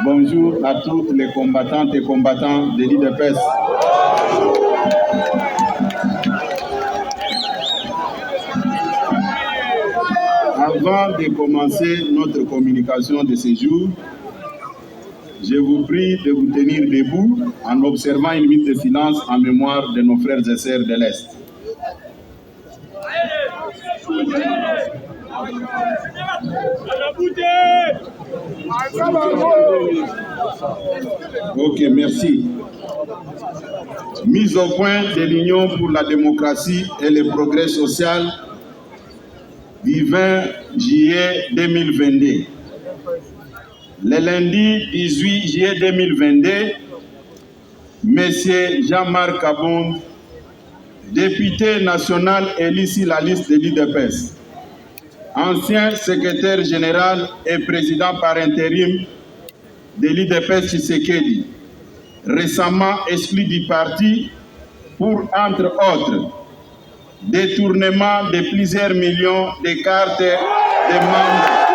Bonjour à toutes les combattantes et combattants de l'IDPS. Avant de commencer notre communication de ce jour, je vous prie de vous tenir debout en observant une minute de silence en mémoire de nos frères et sœurs de l'Est. Ok, merci. Mise au point de l'Union pour la démocratie et le progrès social du 20 juillet 2022. Le lundi 18 juillet 2022, M. Jean-Marc Abound, député national élu sur la liste de l'IDPS, ancien secrétaire général et président par intérim de l'IDPS Tshisekedi, récemment exclu du parti pour, entre autres, détournement de plusieurs millions de cartes de membres.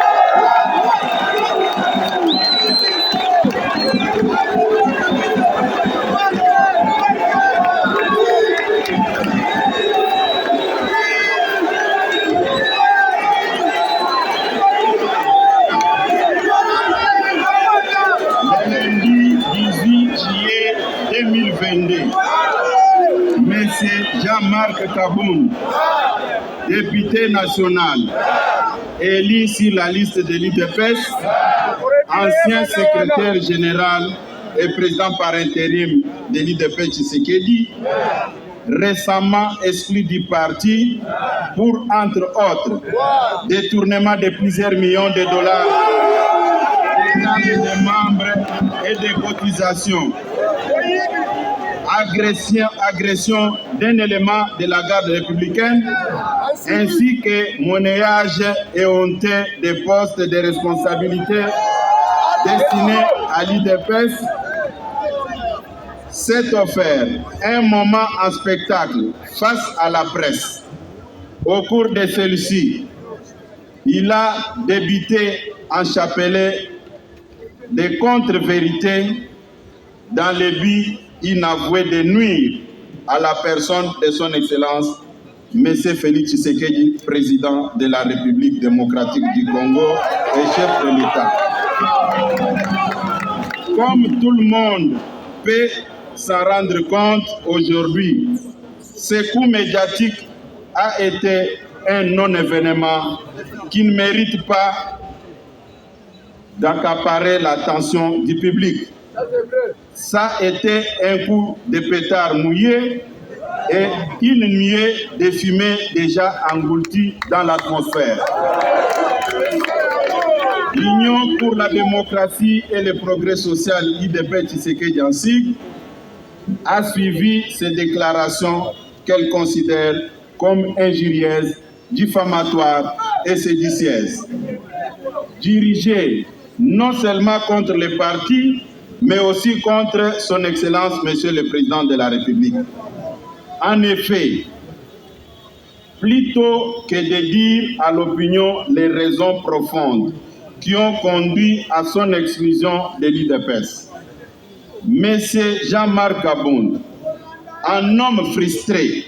Jean-Marc Abound, député national, élu sur la liste de l'IDPS, ancien secrétaire général et président par intérim de l'IDPS Tshisekedi, récemment exclu du parti pour, entre autres, détournement de plusieurs millions de dollars de membres et de cotisations. Agression d'un élément de la garde républicaine, ainsi que monnayage et honteux des postes de responsabilité destinés à l'IDPS, s'est offert un moment en spectacle face à la presse. Au cours de celui-ci, il a débité en chapelet des contre-vérités dans le but inavoué de nuire à la personne de son Excellence, M. Félix Tshisekedi, président de la République démocratique du Congo et chef de l'État. Comme tout le monde peut s'en rendre compte aujourd'hui, ce coup médiatique a été un non-événement qui ne mérite pas d'accaparer l'attention du public. Ça a été un coup de pétard mouillé et une nuée de fumée déjà engloutie dans l'atmosphère. L'Union pour la démocratie et le progrès social IDPS Tshisekedi en sigle a suivi ces déclarations qu'elle considère comme injurieuses, diffamatoires et séditieuses, dirigées non seulement contre les partis, mais aussi contre son Excellence, Monsieur le Président de la République. En effet, plutôt que de dire à l'opinion les raisons profondes qui ont conduit à son exclusion de l'IDPS, M. Jean-Marc Abound, un homme frustré,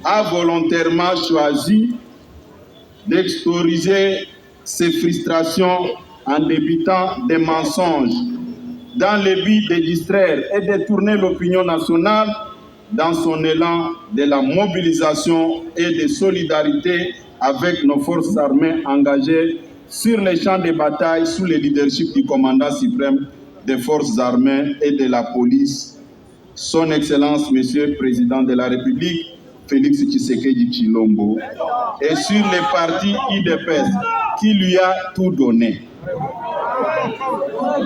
a volontairement choisi d'extérioriser ses frustrations en débitant des mensonges dans le but de distraire et détourner l'opinion nationale dans son élan de la mobilisation et de solidarité avec nos forces armées engagées sur les champs de bataille sous le leadership du commandant suprême des forces armées et de la police, son Excellence, Monsieur le Président de la République, Félix Tshisekedi Tshilombo, et sur les partis IDPS qui lui a tout donné.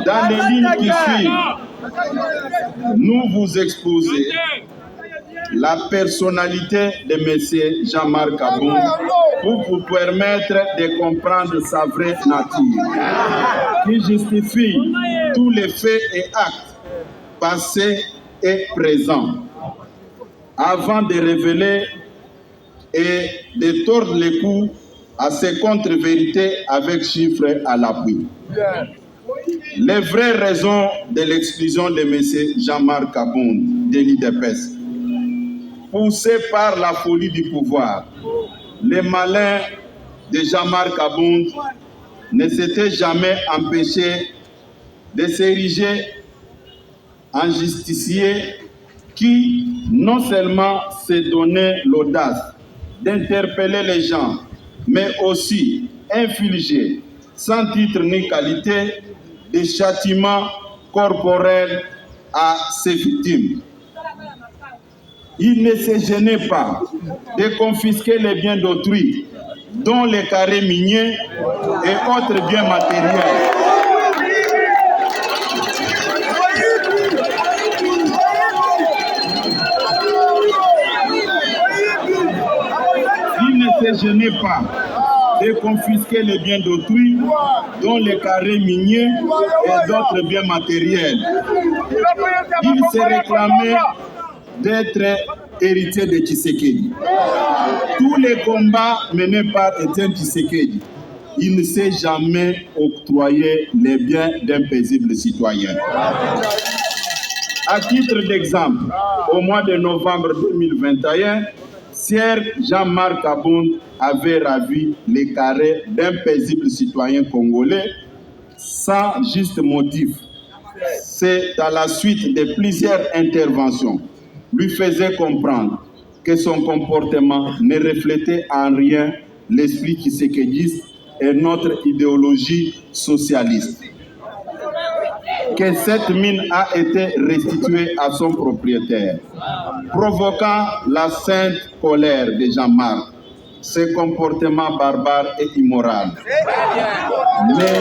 Dans les lignes qui suivent, nous vous exposons la personnalité de M. Jean-Marc Abound pour vous permettre de comprendre sa vraie nature, qui justifie tous les faits et actes passés et présents, avant de révéler et de tordre les cous à ces contre-vérités avec chiffres à l'appui. Les vraies raisons de l'exclusion de M. Jean-Marc Kabound de l'IDPS, poussé par la folie du pouvoir, les malins de Jean-Marc Kabound ne s'étaient jamais empêchés de s'ériger en justicier qui non seulement s'est donné l'audace d'interpeller les gens, mais aussi infliger, sans titre ni qualité, des châtiments corporels à ses victimes. Il ne se gênait pas de confisquer les biens d'autrui, dont les carrés miniers et autres biens matériels. Il ne se gênait pas de confisquer les biens d'autrui, dont les carrés miniers et d'autres biens matériels. Il se réclamait d'être héritier de Tshisekedi. Tous les combats menés par Étienne Tshisekedi, il ne s'est jamais octroyé les biens d'un paisible citoyen. À titre d'exemple, au mois de novembre 2021, Sieur Jean-Marc Kabound avait ravi les carrés d'un paisible citoyen congolais sans juste motif. C'est à la suite de plusieurs interventions lui faisait comprendre que son comportement ne reflétait en rien l'esprit tshisekédiste et notre idéologie socialiste. Que cette mine a été restituée à son propriétaire, provoquant la sainte colère de Jean-Marc, ce comportement barbare et immoral. Mais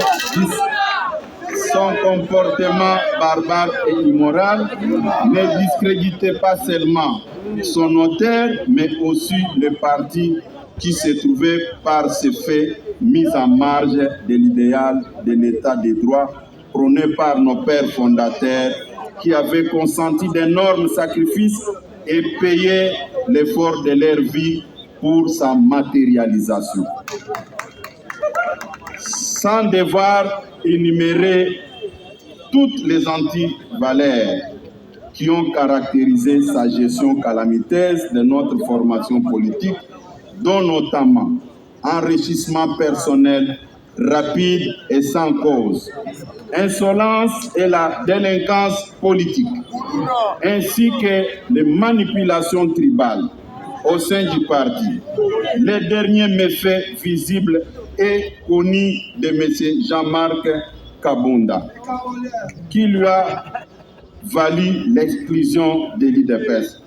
son comportement barbare et immoral ne discréditait pas seulement son auteur, mais aussi le parti qui se trouvait par ce fait mis en marge de l'idéal de l'état de droit prôné par nos pères fondateurs qui avaient consenti d'énormes sacrifices et payé l'effort de leur vie pour sa matérialisation. Sans devoir énumérer toutes les antivaleurs qui ont caractérisé sa gestion calamiteuse de notre formation politique, dont notamment enrichissement personnel rapide et sans cause, insolence et la délinquance politique, ainsi que les manipulations tribales au sein du parti. Les derniers méfaits visibles et connus de M. Jean-Marc Kabound, qui lui a valu l'exclusion de l'IDPS,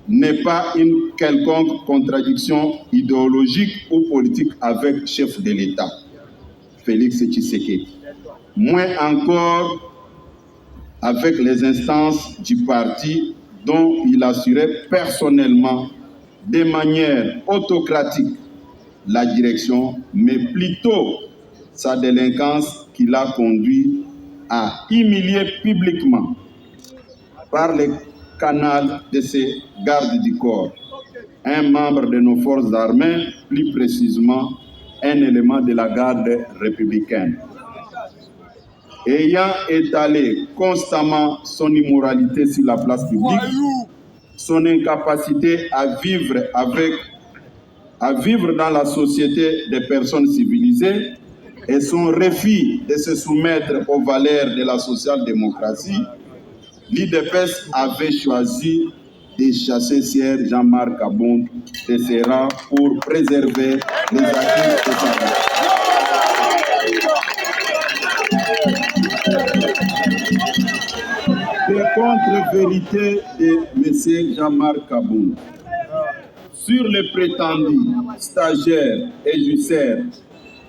n'est pas une quelconque contradiction idéologique ou politique avec le chef de l'État, Félix Tshisekedi. Moins encore avec les instances du parti dont il assurait personnellement de manière autocratique la direction, mais plutôt sa délinquance qui l'a conduit à humilier publiquement par le canal de ses gardes du corps un membre de nos forces armées, plus précisément un élément de la garde républicaine. Ayant étalé constamment son immoralité sur la place publique, son incapacité à vivre dans la société des personnes civilisées et son refus de se soumettre aux valeurs de la social-démocratie, l'IDPS avait choisi de chasser Sieur Jean-Marc Kabound de ses rangs pour préserver les acquis de sa vie. Les contre-vérités de M. Jean-Marc Kabound sur les prétendus stagiaires et jusseurs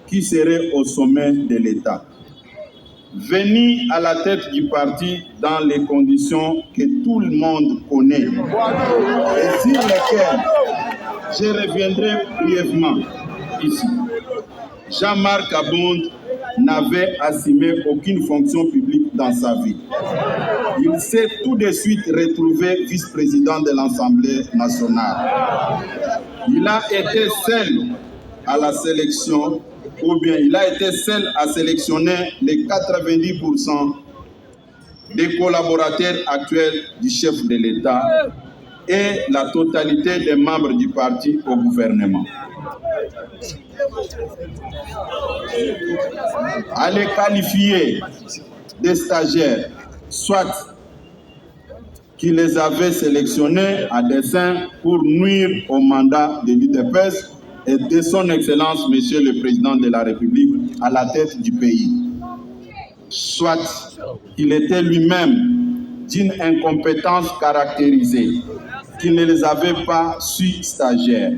qui seraient au sommet de l'État. Venu à la tête du parti dans les conditions que tout le monde connaît et sur lesquelles je reviendrai brièvement ici. Jean-Marc Kabound n'avait assumé aucune fonction publique dans sa vie. Il s'est tout de suite retrouvé vice-président de l'Assemblée nationale. Il a été seul à la sélection, ou bien il a été seul à sélectionner les 90% des collaborateurs actuels du chef de l'État et la totalité des membres du parti au gouvernement. À les qualifier des stagiaires, soit qui les avait sélectionnés à dessein pour nuire au mandat de l'UDPS et de son Excellence, Monsieur le Président de la République, à la tête du pays. Soit qu'il était lui-même d'une incompétence caractérisée, qu'il ne les avait pas su stagiaires.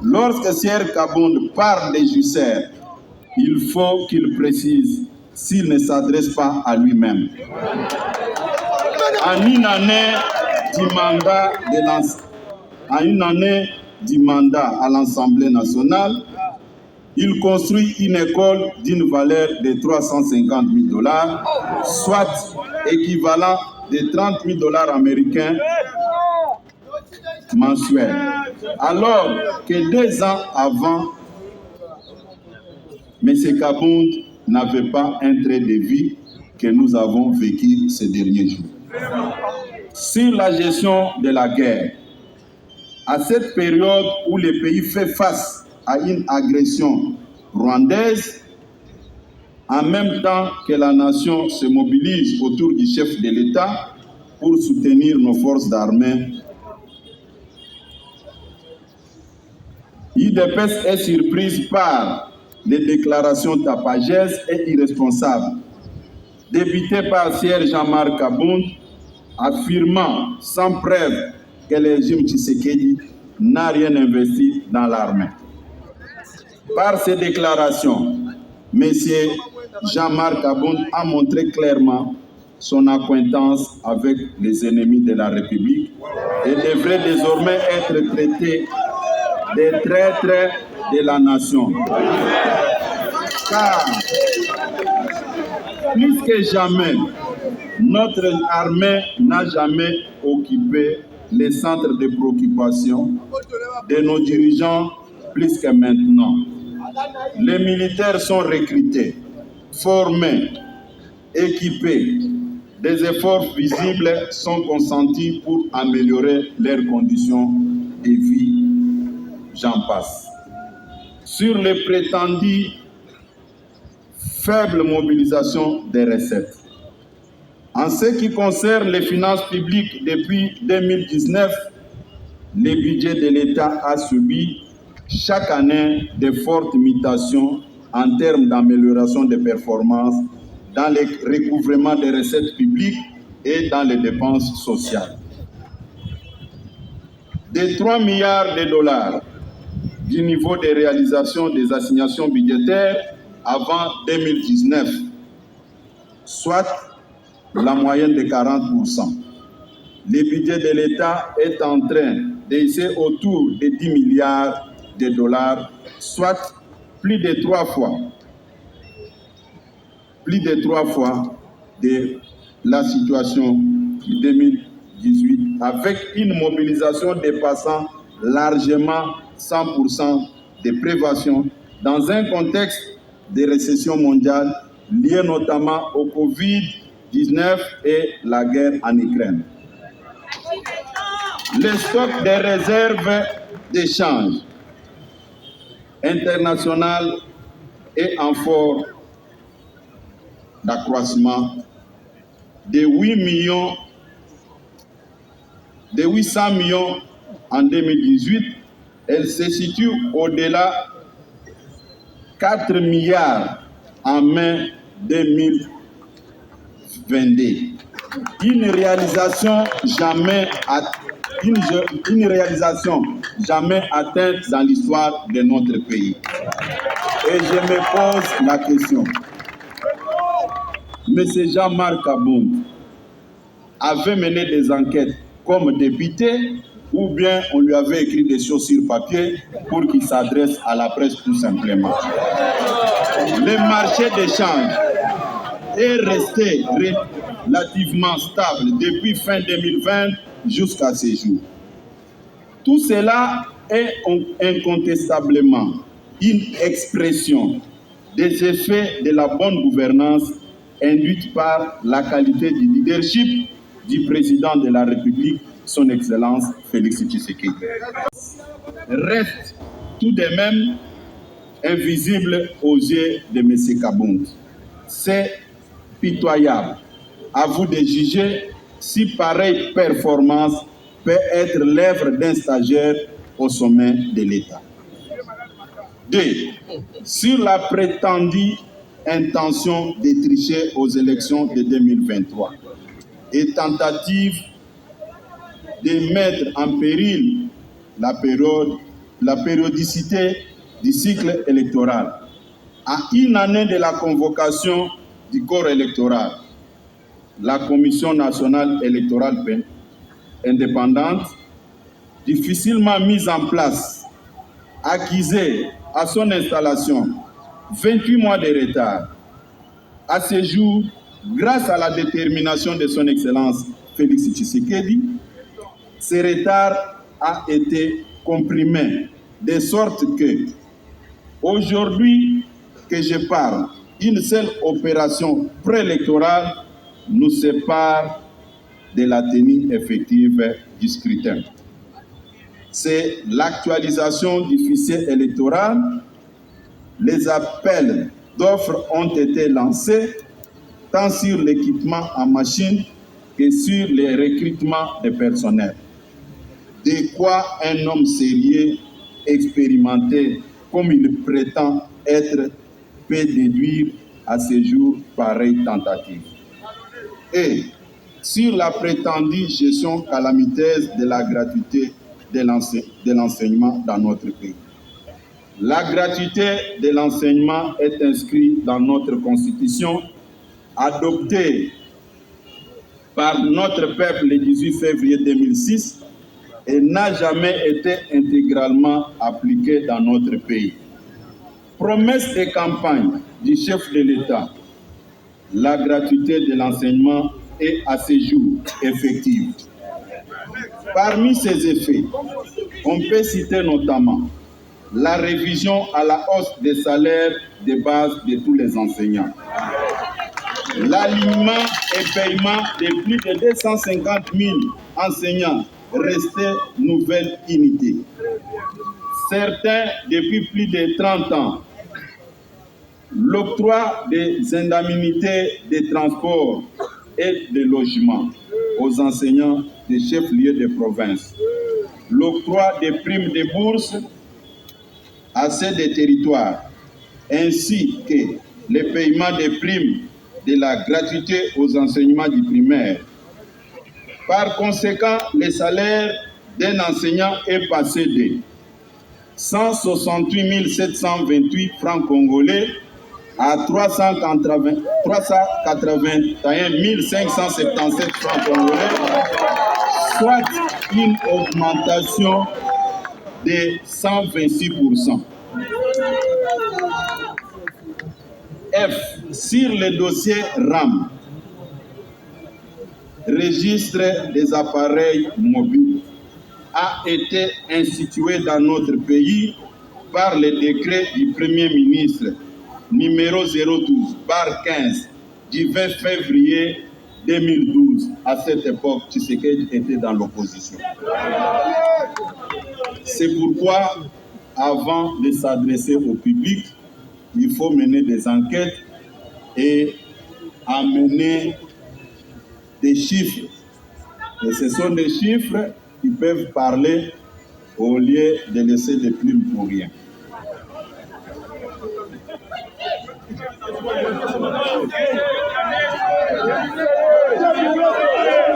Lorsque Sier Kabound parle des jussaires, il faut qu'il précise s'il ne s'adresse pas à lui-même. En une année du mandat à l'Assemblée nationale, il construit une école d'une valeur de $350,000, soit équivalent de $30,000 américains mensuels. Alors que 2 ans avant, M. Kabound n'avait pas un trait de vie que nous avons vécu ces derniers jours. Sur la gestion de la guerre, à cette période où le pays fait face à une agression rwandaise, en même temps que la nation se mobilise autour du chef de l'État pour soutenir nos forces d'armée, l'UDPS est surprise par les déclarations tapageuses et irresponsables débutées par Sier Jean-Marc Kabound, affirmant sans preuve que le régime Tshisekedi n'a rien investi dans l'armée. Par ces déclarations, M. Jean-Marc Kabound a montré clairement son acquaintance avec les ennemis de la République et devrait désormais être traité des traîtres de la nation. Car, plus que jamais, notre armée n'a jamais occupé les centres de préoccupation de nos dirigeants plus que maintenant. Les militaires sont recrutés, formés, équipés. Des efforts visibles sont consentis pour améliorer leurs conditions de vie. J'en passe. Sur les prétendues faible mobilisation des recettes. En ce qui concerne les finances publiques, depuis 2019, le budget de l'État a subi chaque année de fortes mutations en termes d'amélioration des performances dans le recouvrement des recettes publiques et dans les dépenses sociales. De 3 milliards de dollars du niveau de réalisation des assignations budgétaires avant 2019, soit la moyenne de 40%. Le budget de l'État est en train d'essayer autour de 10 milliards de dollars, soit plus de 3 fois de la situation de 2018, avec une mobilisation dépassant largement 100% de prévention dans un contexte de récession mondiale liée notamment au Covid-19 et la guerre en Ukraine. Le stock des réserves d'échange international est en fort d'accroissement de 800 millions en 2018. Elle se situe au-delà 4 milliards en mai 2022. Une réalisation jamais atteinte dans l'histoire de notre pays. Et je me pose la question. M. Jean-Marc Kabound avait mené des enquêtes comme député ou bien on lui avait écrit des choses sur papier pour qu'il s'adresse à la presse tout simplement. Le marché d'échange est resté relativement stable depuis fin 2020 jusqu'à ce jour. Tout cela est incontestablement une expression des effets de la bonne gouvernance induite par la qualité du leadership du président de la République, son Excellence Félix Tshisekedi. Reste tout de même invisible aux yeux de M. Kabound. C'est pitoyable. À vous de juger si pareille performance peut être l'œuvre d'un stagiaire au sommet de l'État. 2. Sur la prétendue intention de tricher aux élections de 2023 et tentative de mettre en péril la périodicité du cycle électoral. À une année de la convocation du corps électoral, la Commission nationale électorale indépendante, difficilement mise en place, accusée à son installation 28 mois de retard. À ce jour, grâce à la détermination de son Excellence Félix Tshisekedi, ce retard a été comprimé, de sorte que, aujourd'hui que je parle, une seule opération préélectorale nous sépare de la tenue effective du scrutin. C'est l'actualisation du fichier électoral. Les appels d'offres ont été lancés tant sur l'équipement en machine que sur les recrutements de personnel. De quoi un homme sérieux, expérimenté, comme il prétend être, peut déduire à ce jour pareille tentative. Et sur la prétendue gestion calamiteuse de la gratuité de l'enseignement dans notre pays. La gratuité de l'enseignement est inscrite dans notre Constitution, adoptée par notre peuple le 18 février 2006 et n'a jamais été intégralement appliquée dans notre pays. Promesse de campagne du chef de l'État, la gratuité de l'enseignement est à ce jour effective. Parmi ces effets, on peut citer notamment la révision à la hausse des salaires de base de tous les enseignants, l'alignement et paiement de plus de 250 000 enseignants restés nouvelle unité. Certains depuis plus de 30 ans, l'octroi des indemnités de transport et de logement aux enseignants des chefs-lieux de province, l'octroi des primes de bourse à ceux des territoires, ainsi que le paiement des primes de la gratuité aux enseignements du primaire. Par conséquent, le salaire d'un enseignant est passé de 168 728 francs congolais à 381 577 francs congolais, soit une augmentation de 126%. F. Sur le dossier RAM, registre des appareils mobiles, a été institué dans notre pays par le décret du Premier ministre numéro 012/15 du 20 février 2012. À cette époque, Tshisekedi était dans l'opposition. C'est pourquoi, avant de s'adresser au public, il faut mener des enquêtes et amener des chiffres. Et ce sont des chiffres qui peuvent parler au lieu de laisser des plumes pour rien.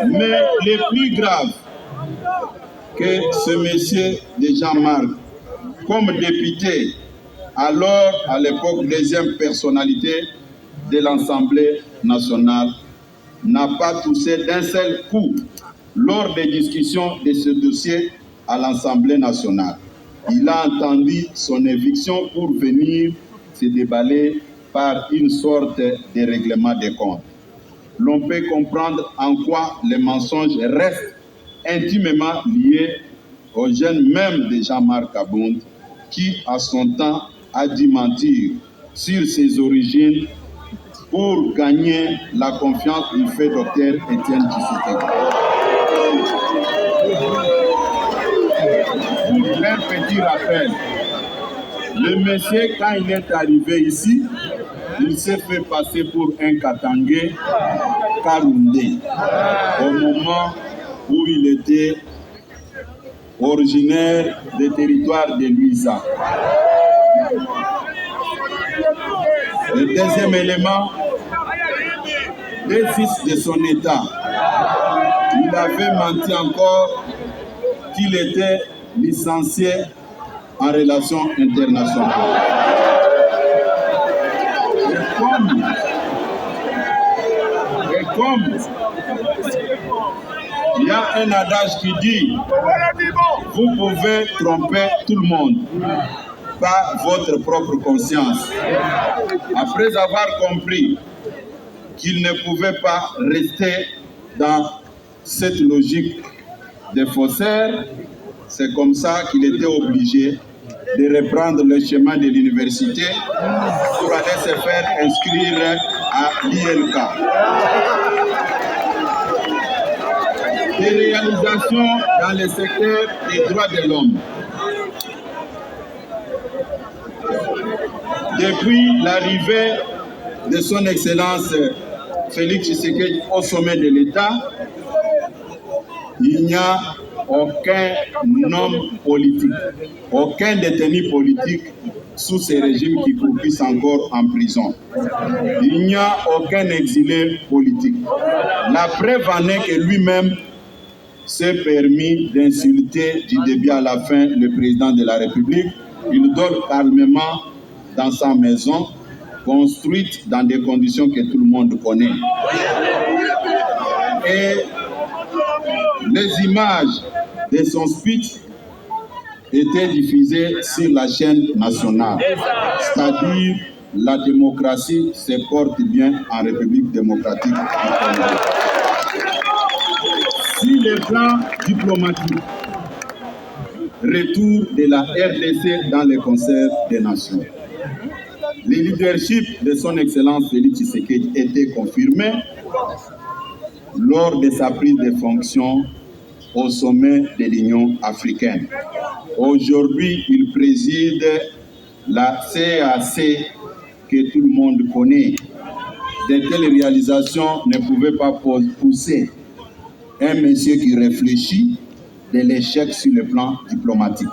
Mais le plus grave que ce monsieur de Jean-Marc, comme député, alors à l'époque deuxième personnalité de l'Assemblée nationale, n'a pas touché d'un seul coup lors des discussions de ce dossier à l'Assemblée nationale. Il a entendu son éviction pour venir se déballer par une sorte de règlement des comptes. L'on peut comprendre en quoi les mensonges restent intimement liés aux jeunes même de Jean-Marc Kabound, qui, à son temps, a dû mentir sur ses origines pour gagner la confiance du fait docteur Étienne Tshisekedi. Pour un petit rappel, le monsieur, quand il est arrivé ici, il s'est fait passer pour un Katangé Karundé au moment où il était originaire des territoires de Luisa. Le deuxième élément, les fils de son état, il avait menti encore qu'il était licencié en relations internationales. Et comme il y a un adage qui dit, vous pouvez tromper tout le monde, pas votre propre conscience. Après avoir compris qu'il ne pouvait pas rester dans cette logique des faussaires, c'est comme ça qu'il était obligé de reprendre le chemin de l'université pour aller se faire inscrire à l'ILK. Des réalisations dans le secteur des droits de l'homme. Depuis l'arrivée de son Excellence Félix Tshisekedi au sommet de l'État, il n'y a aucun homme politique, aucun détenu politique sous ces régimes qui croupissent encore en prison. Il n'y a aucun exilé politique. La preuve en est que lui-même s'est permis d'insulter du début à la fin le président de la République. Il dort calmement dans sa maison, construite dans des conditions que tout le monde connaît. Et les images de son speech étaient diffusées sur la chaîne nationale. C'est-à-dire, la démocratie se porte bien en République démocratique du Congo. Sur le plan diplomatique, retour de la RDC dans le concert des nations. Le leadership de son Excellence Félix Tshisekedi était confirmé lors de sa prise de fonction au sommet de l'Union africaine. Aujourd'hui, il préside la CAC que tout le monde connaît. De telles réalisations ne pouvaient pas pousser un monsieur qui réfléchit de l'échec sur le plan diplomatique.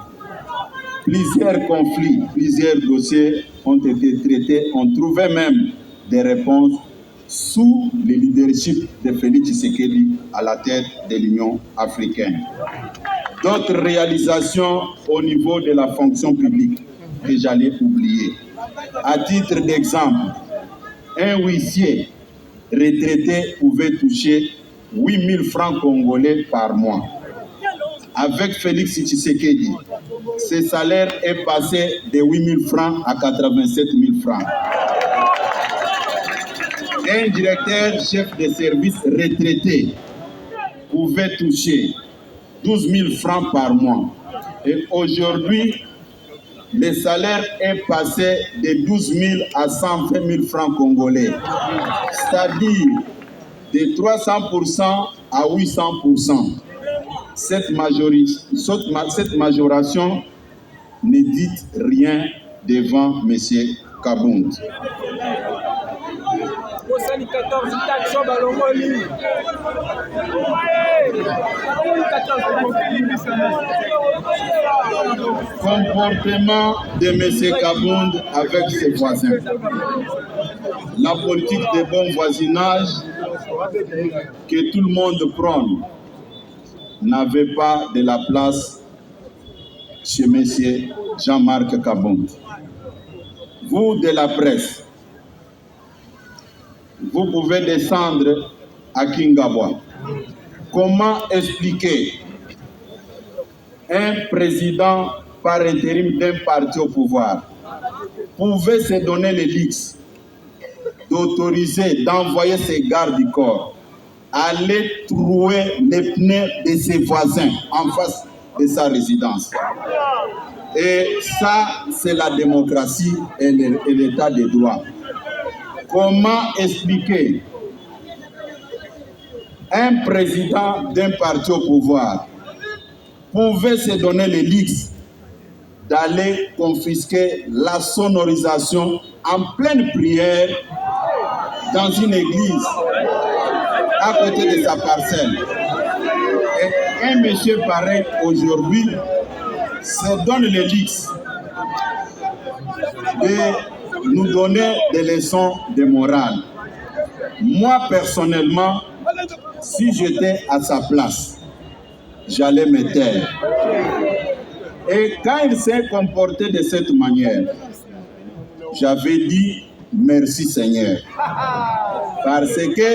Plusieurs conflits, plusieurs dossiers ont été traités. On trouvait même des réponses sous le leadership de Félix Tshisekedi à la tête de l'Union africaine. D'autres réalisations au niveau de la fonction publique que j'allais oublier. À titre d'exemple, un huissier retraité pouvait toucher 8 000 francs congolais par mois. Avec Félix Tshisekedi, ce salaire est passé de 8 000 francs à 87 000 francs. Un directeur chef de service retraité pouvait toucher 12 000 francs par mois. Et aujourd'hui, le salaire est passé de 12 000 à 120 000 francs congolais. C'est-à-dire de 300% à 800%. Cette majoration ne dit rien devant M. Kabound. Comportement de M. Kabound avec ses voisins. La politique de bon voisinage que tout le monde prône n'avait pas de la place chez M. Jean-Marc Kabound. Vous de la presse, vous pouvez descendre à Kingabwa. Comment expliquer un président par intérim d'un parti au pouvoir pouvait se donner le luxe d'autoriser, d'envoyer ses gardes du corps aller trouer les pneus de ses voisins en face de sa résidence? Et ça, c'est la démocratie et l'état de droit. Comment expliquer un président d'un parti au pouvoir pouvait se donner le luxe d'aller confisquer la sonorisation en pleine prière dans une église à côté de sa parcelle. Et un monsieur pareil aujourd'hui se donne le luxe de nous donner des leçons de morale. Moi personnellement, si j'étais à sa place, j'allais me taire. Et quand il s'est comporté de cette manière, j'avais dit merci Seigneur. Parce que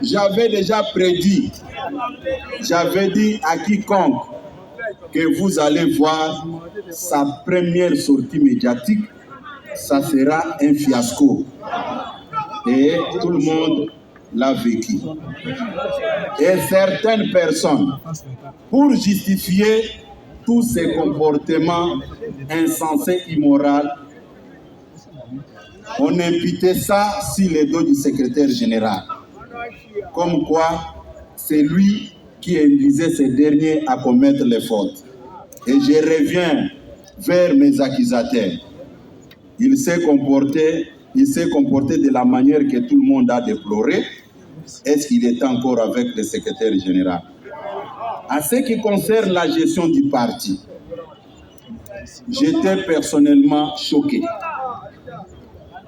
j'avais déjà prédit, j'avais dit à quiconque que vous allez voir sa première sortie médiatique, ça sera un fiasco. Et tout le monde l'a vécu. Et certaines personnes, pour justifier tous ces comportements insensés, immoraux, on imputait ça sur les dos du secrétaire général. Comme quoi, c'est lui qui induisait ces derniers à commettre les fautes. Et je reviens vers mes accusateurs. Il s'est comporté de la manière que tout le monde a déploré. Est-ce qu'il est encore avec le secrétaire général? En ce qui concerne la gestion du parti, j'étais personnellement choqué.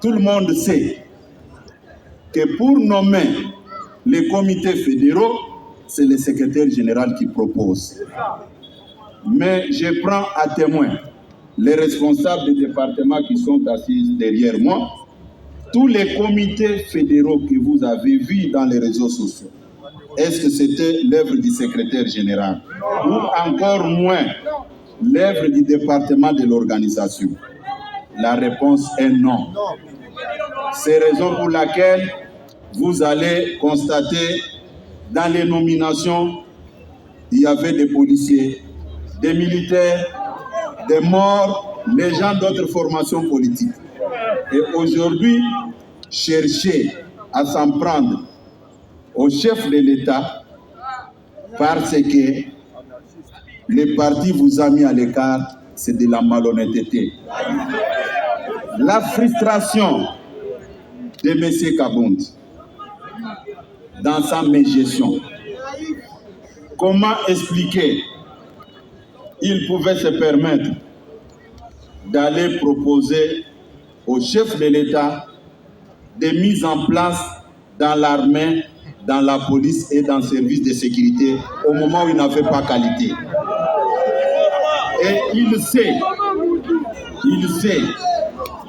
Tout le monde sait que pour nommer les comités fédéraux, c'est le secrétaire général qui propose. Mais je prends à témoin les responsables des départements qui sont assis derrière moi, tous les comités fédéraux que vous avez vus dans les réseaux sociaux. Est-ce que c'était l'œuvre du secrétaire général ou encore moins l'œuvre du département de l'organisation? La réponse est non. C'est la raison pour laquelle vous allez constater dans les nominations, il y avait des policiers, des militaires, des morts, les gens d'autres formations politiques. Et aujourd'hui, chercher à s'en prendre au chef de l'État parce que le parti vous a mis à l'écart, c'est de la malhonnêteté. La frustration de M. Kabound dans sa mégestion. Comment expliquer il pouvait se permettre d'aller proposer au chef de l'État des mises en place dans l'armée, dans la police et dans le service de sécurité au moment où il n'avait pas qualité. Et il sait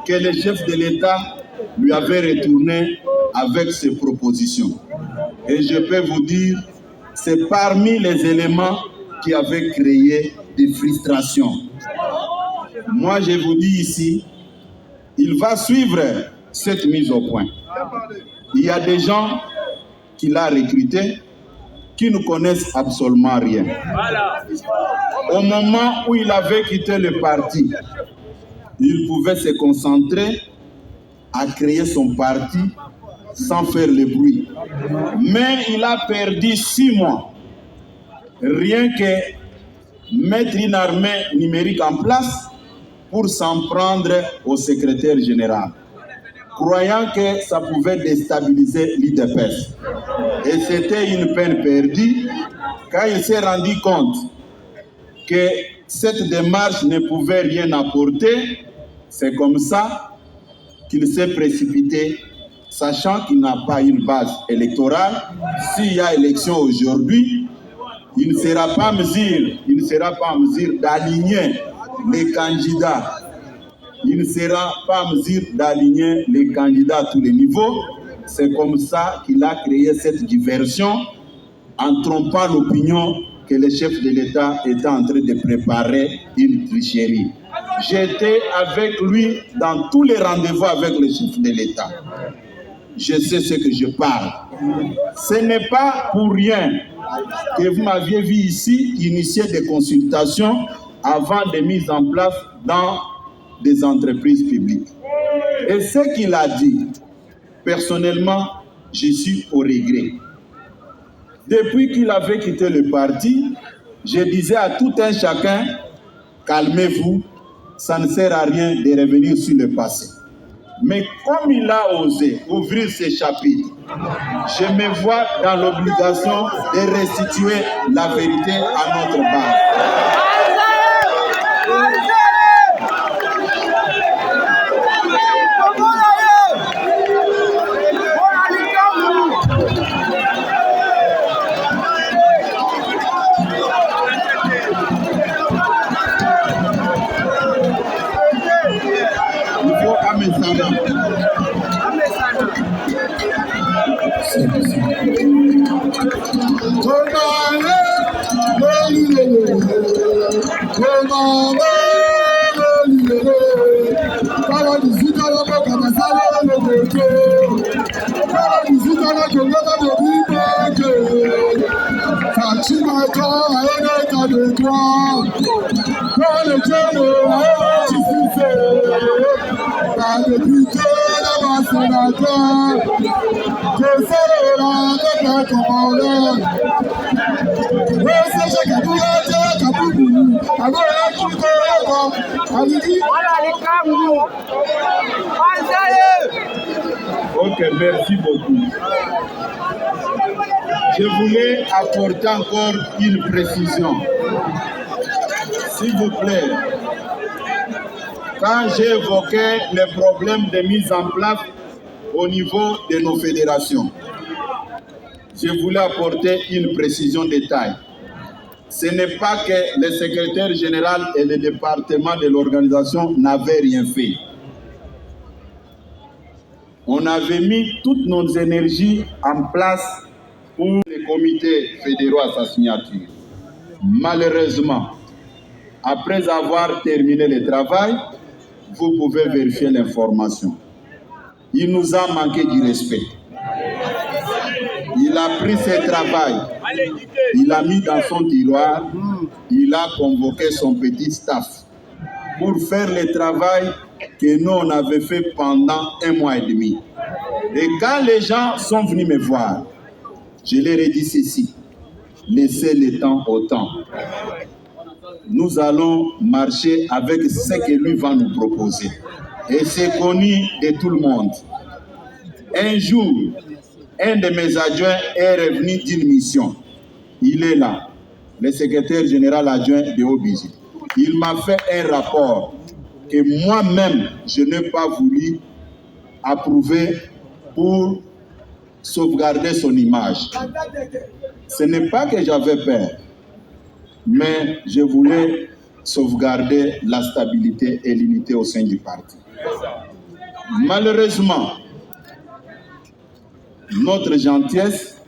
que le chef de l'État lui avait retourné avec ses propositions. Et je peux vous dire, c'est parmi les éléments qui avaient créé des frustrations. Moi, je vous dis ici, il va suivre cette mise au point. Il y a des gens qu'il a recrutés qui ne connaissent absolument rien. Au moment où il avait quitté le parti, il pouvait se concentrer à créer son parti sans faire le bruit. Mais il a perdu 6 mois. Rien que mettre une armée numérique en place pour s'en prendre au secrétaire général, croyant que ça pouvait déstabiliser l'IDPS. Et c'était une peine perdue quand il s'est rendu compte que cette démarche ne pouvait rien apporter. C'est comme ça qu'il s'est précipité, sachant qu'il n'a pas une base électorale. S'il y a élection aujourd'hui, il ne sera pas en mesure d'aligner les candidats. Il ne sera pas en mesure d'aligner les candidats à tous les niveaux. C'est comme ça qu'il a créé cette diversion en trompant l'opinion que le chef de l'État était en train de préparer une tricherie. J'étais avec lui dans tous les rendez-vous avec le chef de l'État. Je sais ce que je parle. Ce n'est pas pour rien que vous m'aviez vu ici initier des consultations avant de mise en place dans des entreprises publiques. Et ce qu'il a dit, personnellement, je suis au regret. Depuis qu'il avait quitté le parti, je disais à tout un chacun, calmez-vous, ça ne sert à rien de revenir sur le passé. Mais comme il a osé ouvrir ces chapitres, je me vois dans l'obligation de restituer la vérité à notre base. Ok, merci beaucoup. Je voulais apporter encore une précision. S'il vous plaît, quand j'évoquais les problèmes de mise en place au niveau de nos fédérations, je voulais apporter une précision de taille. Ce n'est pas que le secrétaire général et le département de l'organisation n'avaient rien fait. On avait mis toutes nos énergies en place pour les comités fédéraux à sa signature. Malheureusement, après avoir terminé le travail, vous pouvez vérifier l'information. Il nous a manqué du respect. Il a pris ce travail, il l'a mis dans son tiroir, il a convoqué son petit staff pour faire le travail que nous on avait fait pendant 1 mois et demi. Et quand les gens sont venus me voir, je leur ai dit ceci, laissez le temps au temps. Nous allons marcher avec ce que lui va nous proposer. Et c'est connu de tout le monde. Un jour, un de mes adjoints est revenu d'une mission. Il est là, le secrétaire général adjoint de OBJ. Il m'a fait un rapport que moi-même, je n'ai pas voulu approuver pour sauvegarder son image. Ce n'est pas que j'avais peur, mais je voulais sauvegarder la stabilité et l'unité au sein du parti. Malheureusement, notre gentillesse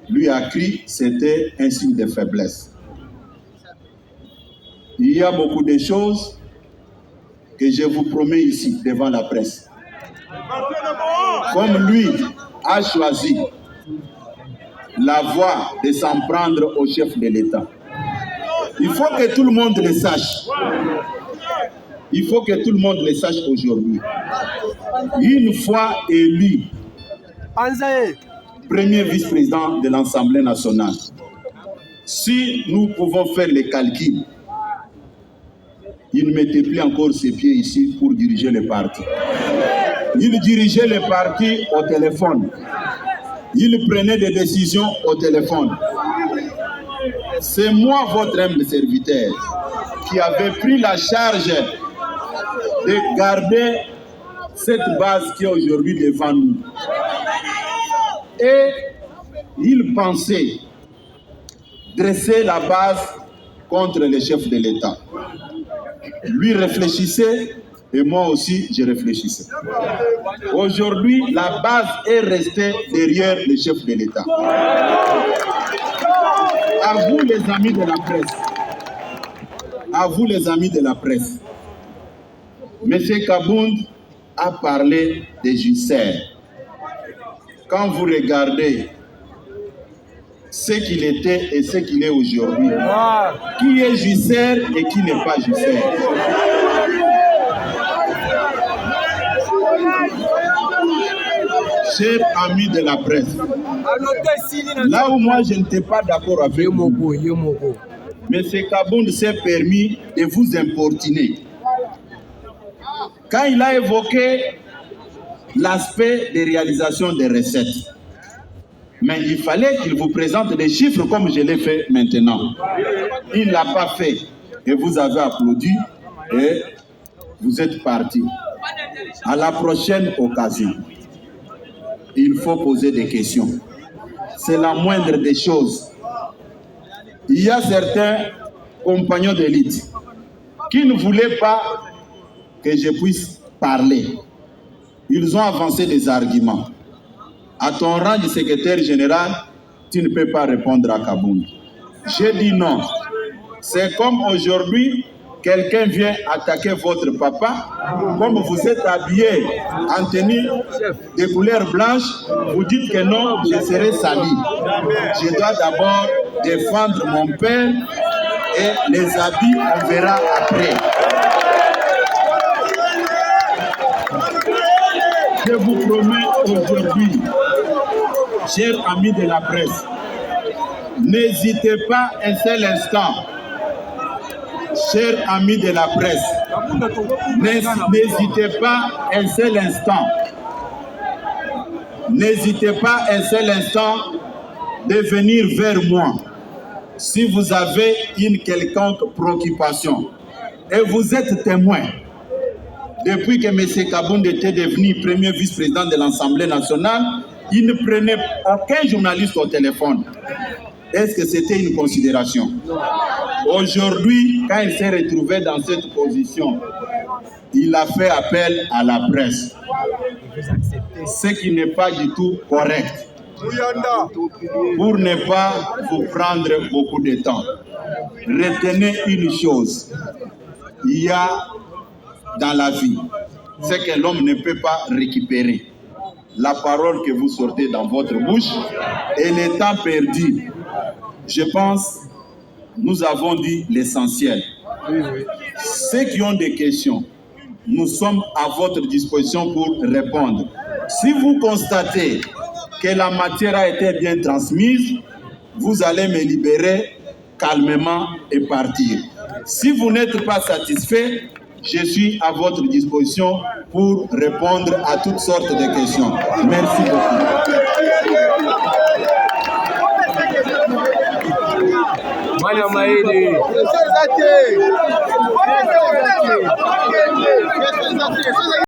lui a crié, c'était un signe de faiblesse. Il y a beaucoup de choses que je vous promets ici devant la presse. Comme lui a choisi la voie de s'en prendre au chef de l'État, il faut que tout le monde le sache. Il faut que tout le monde le sache aujourd'hui. Une fois élu premier vice-président de l'Assemblée nationale, si nous pouvons faire les calculs, il ne mettait plus encore ses pieds ici pour diriger le parti. Il dirigeait le parti au téléphone. Il prenait des décisions au téléphone. C'est moi, votre humble serviteur, qui avait pris la charge de garder cette base qui est aujourd'hui devant nous. Et il pensait dresser la base contre les chefs de l'État. Lui réfléchissait et moi aussi je réfléchissais. Aujourd'hui, la base est restée derrière les chefs de l'État. À vous les amis de la presse, à vous les amis de la presse, M. Kabound a parlé des Jusser. Quand vous regardez ce qu'il était et ce qu'il est aujourd'hui. Qui est Jusser et qui n'est pas Jusser. Chers amis de la presse, là où moi je n'étais pas d'accord avec vous, M. Kabound s'est permis de vous importuner. Quand il a évoqué l'aspect des réalisations des recettes, mais il fallait qu'il vous présente des chiffres comme je l'ai fait maintenant. Il ne l'a pas fait et vous avez applaudi et vous êtes parti. À la prochaine occasion, il faut poser des questions. C'est la moindre des choses. Il y a certains compagnons d'élite qui ne voulaient pas que je puisse parler. Ils ont avancé des arguments. À ton rang de secrétaire général, tu ne peux pas répondre à Kabound. J'ai dit non. C'est comme aujourd'hui, quelqu'un vient attaquer votre papa, comme vous êtes habillé en tenue de couleur blanche, vous dites que non, je serai sali. Je dois d'abord défendre mon père et les habits, on verra après. Je vous promets aujourd'hui, chers amis de la presse, n'hésitez pas un seul instant. Chers amis de la presse, n'hésitez pas un seul instant. N'hésitez pas un seul instant de venir vers moi si vous avez une quelconque préoccupation. Et vous êtes témoin. Depuis que M. Kabound était devenu premier vice-président de l'Assemblée nationale, il ne prenait aucun journaliste au téléphone. Est-ce que c'était une considération? Aujourd'hui, quand il s'est retrouvé dans cette position, il a fait appel à la presse. Ce qui n'est pas du tout correct. Pour ne pas vous prendre beaucoup de temps, retenez une chose. Il y a dans la vie ce que l'homme ne peut pas récupérer. La parole que vous sortez dans votre bouche et le temps perdu. Je pense nous avons dit l'essentiel. Ceux qui ont des questions, nous sommes à votre disposition pour répondre. Si vous constatez que la matière a été bien transmise, vous allez me libérer calmement et partir. Si vous n'êtes pas satisfait, je suis à votre disposition pour répondre à toutes sortes de questions. Merci beaucoup.